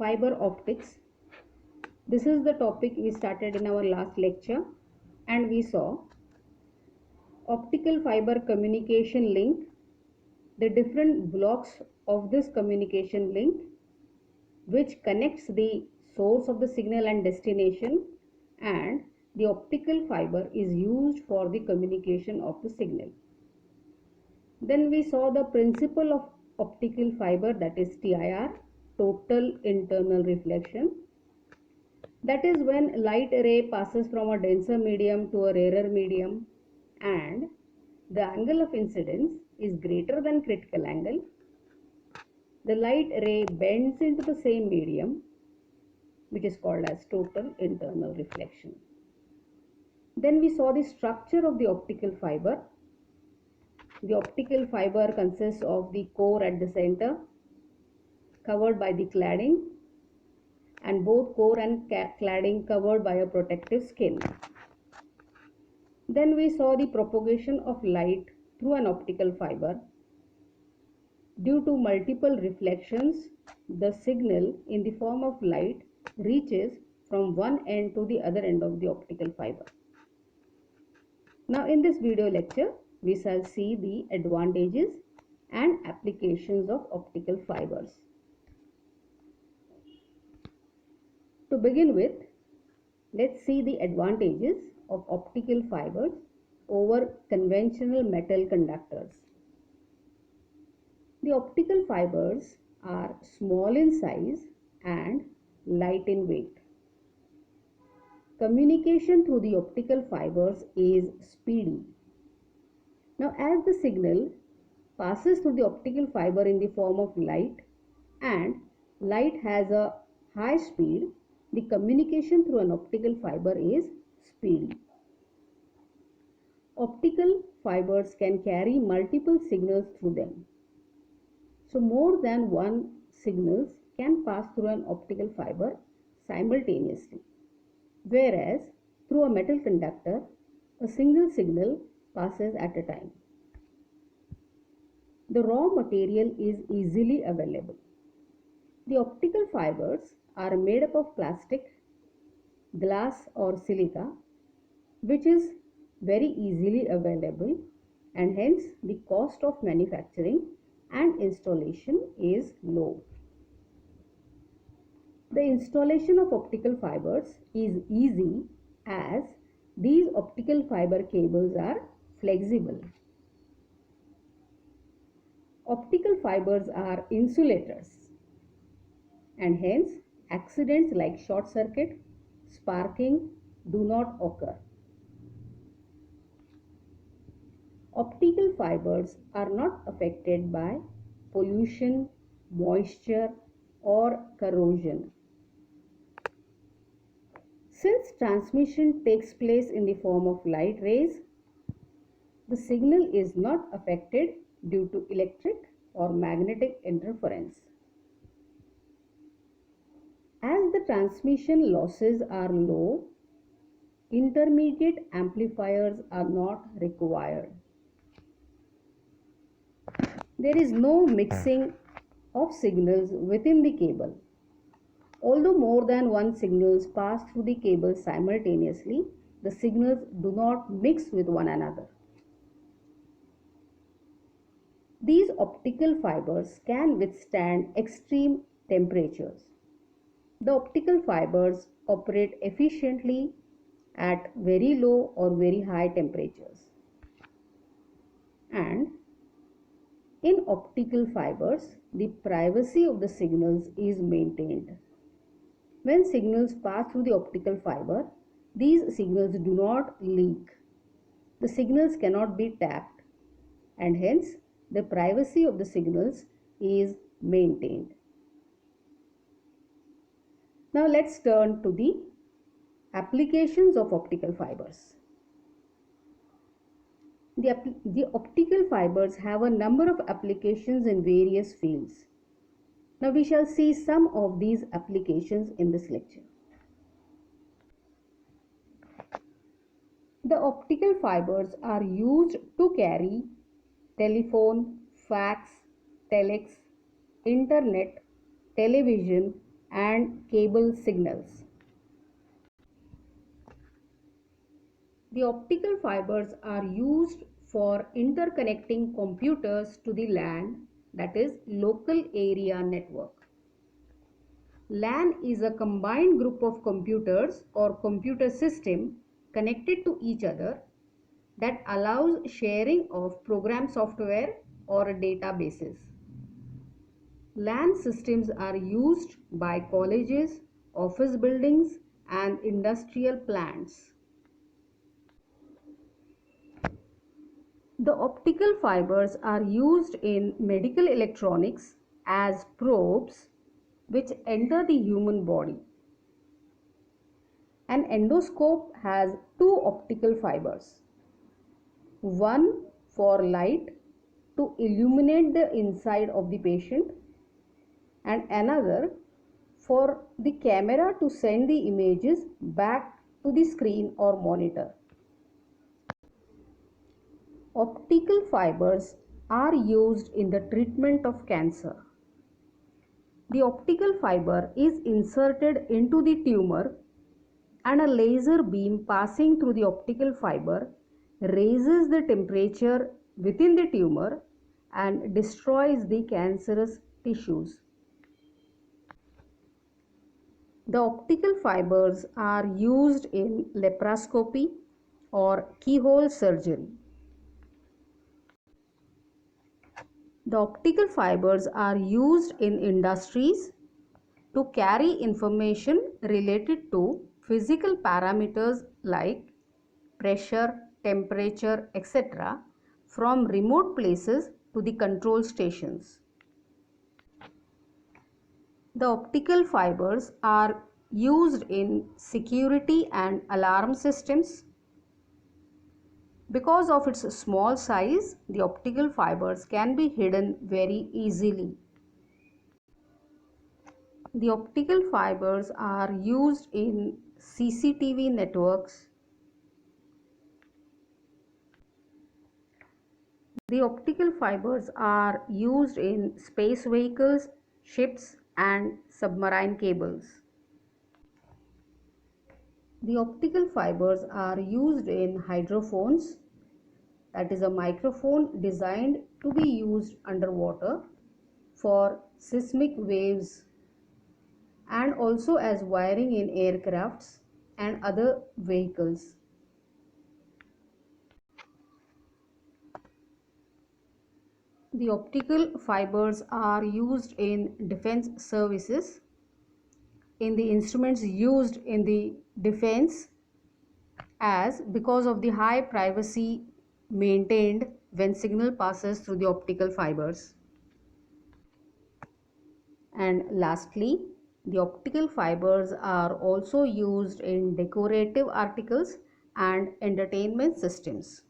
Fiber optics. This is the topic we started in our last lecture, and we saw optical fiber communication link, the different blocks of this communication link which connects the source of the signal and destination, and the optical fiber is used for the communication of the signal. Then we saw the principle of optical fiber, that is TIR, total internal reflection. That is when light ray passes from a denser medium to a rarer medium and the angle of incidence is greater than critical angle. The light ray bends into the same medium, which is called as total internal reflection. Then we saw the structure of the optical fiber. The optical fiber consists of the core at the center, covered by the cladding, and both core and cladding covered by a protective skin. Then we saw the propagation of light through an optical fiber. Due to multiple reflections, the signal in the form of light reaches from one end to the other end of the optical fiber. Now in this video lecture, we shall see the advantages and applications of optical fibers. To begin with, let's see the advantages of optical fibers over conventional metal conductors. The optical fibers are small in size and light in weight. Communication through the optical fibers is speedy. Now, as the signal passes through the optical fiber in the form of light and light has a high speed, the communication through an optical fiber is speedy. Optical fibers can carry multiple signals through them. So more than one signals can pass through an optical fiber simultaneously, whereas through a metal conductor, a single signal passes at a time. The raw material is easily available. The optical fibers are made up of plastic, glass or silica, which is very easily available, and hence the cost of manufacturing and installation is low. The installation of optical fibers is easy as these optical fiber cables are flexible. Optical fibers are insulators, and hence accidents like short circuit, sparking do not occur. Optical fibers are not affected by pollution, moisture, or corrosion. Since transmission takes place in the form of light rays, the signal is not affected due to electric or magnetic interference. As the transmission losses are low, intermediate amplifiers are not required. There is no mixing of signals within the cable. Although more than one signals pass through the cable simultaneously, the signals do not mix with one another. These optical fibers can withstand extreme temperatures. The optical fibers operate efficiently at very low or very high temperatures. And in optical fibers, the privacy of the signals is maintained. When signals pass through the optical fiber, these signals do not leak. The signals cannot be tapped, and hence the privacy of the signals is maintained. Now let's turn to the applications of optical fibers. The optical fibers have a number of applications in various fields. Now we shall see some of these applications in this lecture. The optical fibers are used to carry telephone, fax, telex, internet, television and cable signals. The optical fibers are used for interconnecting computers to the LAN, that is local area network. LAN is a combined group of computers or computer system connected to each other that allows sharing of program software or databases. LAN systems are used by colleges, office buildings, and industrial plants. The optical fibers are used in medical electronics as probes which enter the human body. An endoscope has two optical fibers, one for light to illuminate the inside of the patient and another for the camera to send the images back to the screen or monitor. Optical fibers are used in the treatment of cancer. The optical fiber is inserted into the tumor and a laser beam passing through the optical fiber raises the temperature within the tumor and destroys the cancerous tissues. The optical fibers are used in laparoscopy or keyhole surgery. The optical fibers are used in industries to carry information related to physical parameters like pressure, temperature, etc. from remote places to the control stations. The optical fibers are used in security and alarm systems. Because of its small size, the optical fibers can be hidden very easily. The optical fibers are used in CCTV networks. The optical fibers are used in space vehicles, ships, and submarine cables. The optical fibers are used in hydrophones, that is a microphone designed to be used underwater for seismic waves and also as wiring in aircrafts and other vehicles. The optical fibers are used in defense services, in the instruments used in the defense, as because of the high privacy maintained when signal passes through the optical fibers. And lastly, the optical fibers are also used in decorative articles and entertainment systems.